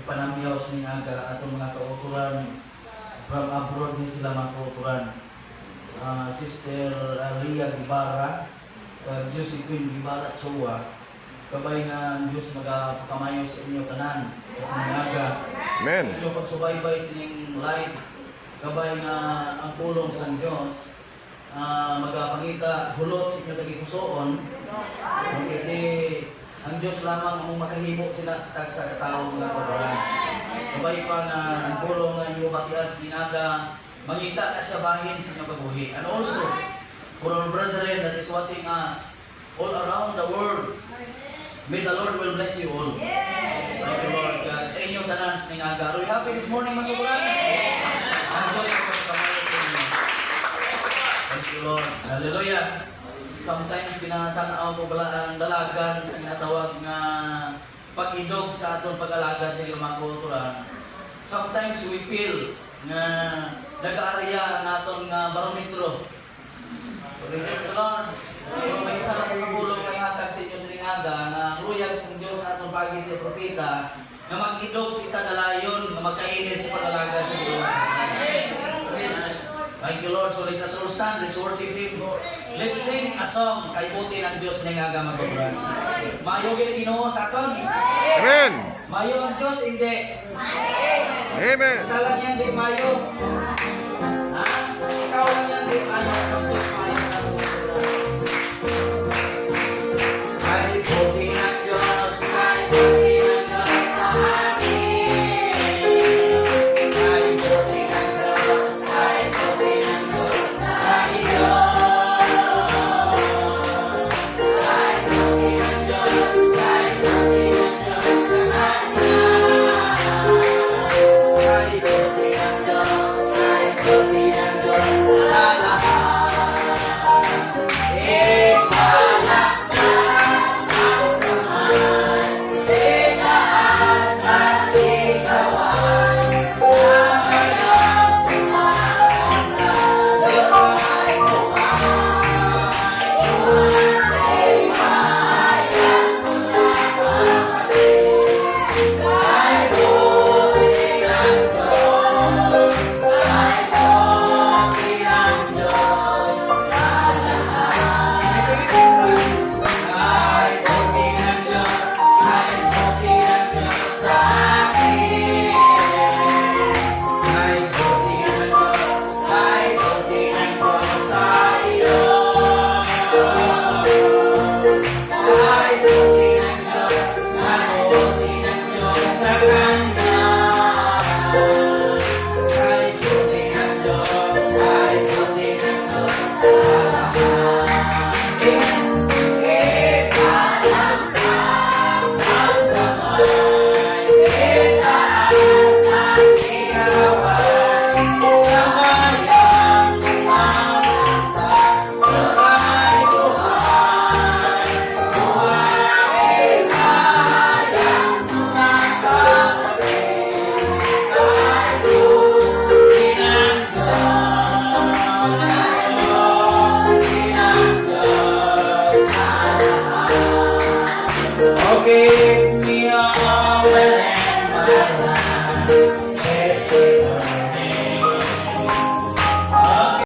ipanamyaw sa nga atong mga kauturan from abroad din sila mga kauturan. Sister Lia Guevara, Josephine Guevara Chua, kabay nga Diyos magapakamayo sa inyo tanan sa sinaga. Amen. Sa inyo pagsubaybay sa inyong life, kabay nga ang pulong sa Diyos magapangita hulot sa inyo tagipusoon. Hindi ang Diyos lamang ang makahimo sila sa katao mga kauturan. Kabay pa nga ang pulong nga inyo batian sa sinaga, mangita na siya bahin sa inyong kabuhi. And also, for our brethren that is watching us all around the world, may the Lord will bless you all. Thank you, Lord. Sa inyong tanan sa ningaga. Are we happy this morning, mga kauturan? Ang Diyos ang pagkamayo sa inyo. Thank you, Lord. Hallelujah. Sometimes pinatanaw ko pala ang dalagan sa inatawag nga pag-idog sa atong pag-alagad sa mga kauturan. Sometimes we feel na nag-aarya ang atong barometro. Praise the Lord. Kung may isa na pagpulong may hatag sa inyo sa lingaga na ruyag sa Diyos sa atong pagi sa propeta na mag-idog kita dalayon na magkainit sa pag-alagad sa Diyos. Thank you, Lord. So let us all stand. Let's worship Him. Let's sing a song kay buti ng Diyos na nga magkukuran. Mayo gini Ginoo sa aton. Amen. Mayo ang Diyos, hindi. Amen. Talang yan, di mayo.